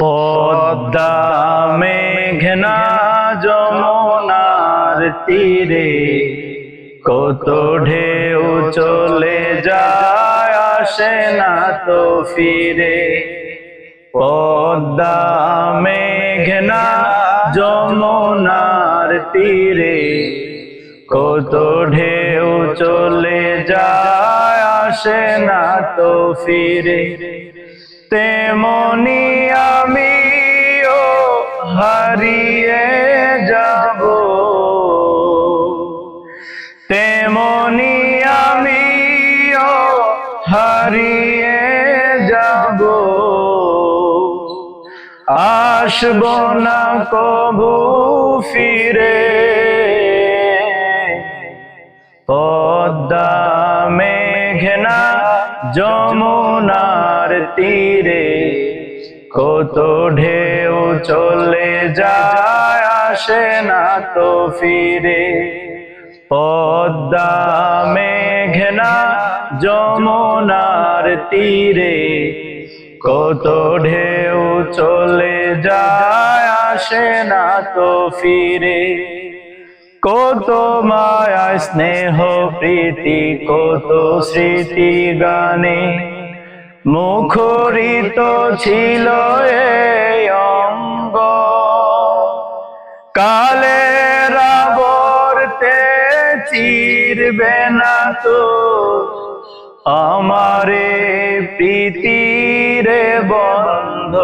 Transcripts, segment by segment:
পদ্মা মেঘনা যমুনার তীরে কত ঢেউ চলে যায়, আসে না তো ফিরে। পদ্মা মেঘনা যমুনার তীরে কত ঢেউ চলে যায়, আসে না তো ফিরে। তেমনি আমিও হারিয়ে যাব, তেমনি আমিও হারিয়ে যাব। আসব না কবু ফিরে। পদ্মা মেঘনা যমুনার তীরে কত ঢেউ চলে যায়, আসে না তো ফিরে। পদ্মা মেঘনা যমুনার তীরে কত ঢেউ চলে যায়, আসে না তো ফিরে। কত মায়া স্নেহ প্রীতি, কত স্মৃতি গানে মুখরিত ছিল এই অঙ্গ। কালের আবর্তে চিরবে না তো আমারে প্রীতির বন্ধ।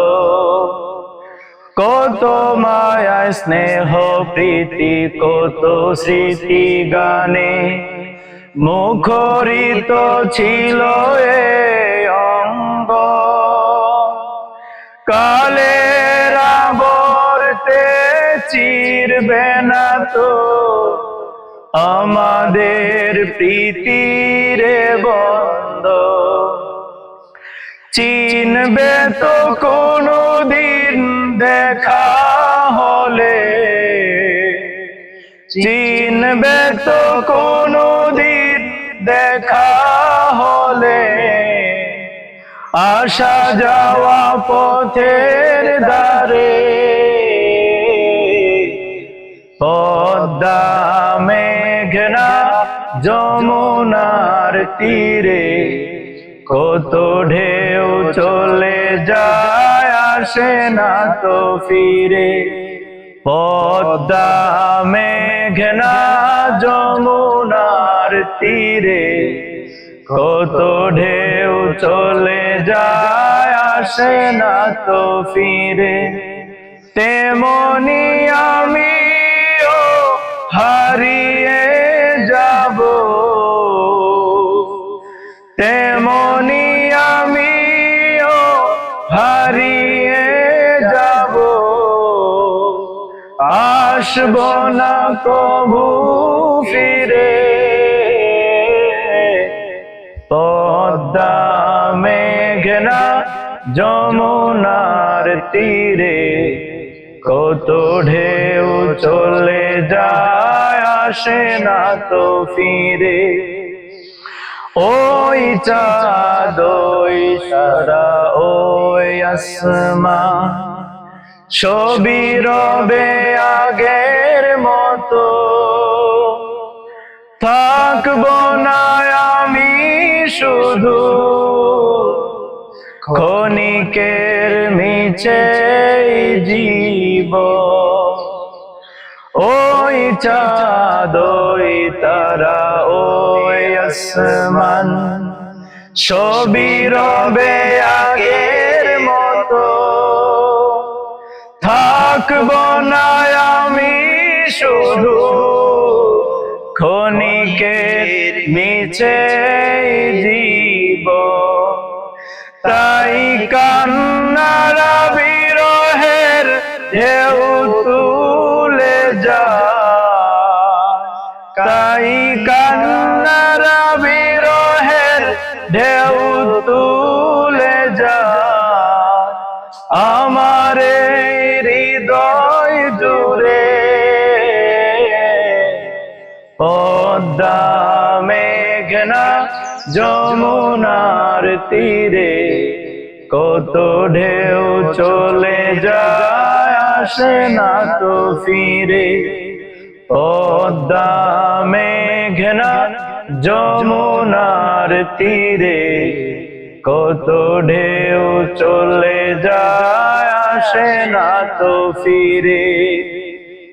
কত মায়া স্নেহ প্রীতি, কত স্মৃতি গানে মুখরিত ছিল এই অঙ্গ। কালের আবর্তে চিরবে না তো আমাদের প্রীতির বন্ধ। চিনবে তো কোনদিন দেখা হলে, চিনবে তো কোনদিন দেখা হলে, আসা যাওয়া পথের ধারে। পদ্মা মেঘনা যমুনার তীরে কত ঢেউ চলে যায়, আসে না তো ফিরে। পদ্মা মেঘনা যমুনার তীরে কত ঢেউ চলে যায়, আসে না তো ফিরে। তেমনি আমিও হারিয়ে যাব, তেমনি আমিও হারিয়ে যাব। আসব না কবু ফিরে। পদ্মা মেঘনা যমুনার তীরে কত ঢেউ চলে যায়, আসে না তো ফিরে। ওই চাঁদ ওই সারা ওই আসমান সবই রবে আগের মতো। থাকবো না আমি শুধু ক্ষণিকের মিছে জীবন। ওই চাঁদ ওই তারা ওই আসমান সবই রবে আগের মতো। থাকবো না আমি শুধু ক্ষণিকের মিছে জীবন। তাই কান্নার বিরহের ঢেউ তুলে যায়, তাই কান্নার বিরহের ঢেউ তুলে যায় আমার হৃদয় জুড়ে। পদ্মা মেঘনা যমুনার তীরে কত কত ঢেউ চলে যায় আসে না তো ফিরে। পদ্মা মেঘনা যমুনার তীরে, কত ঢেউ চলে যায় আসে না তো ফিরে।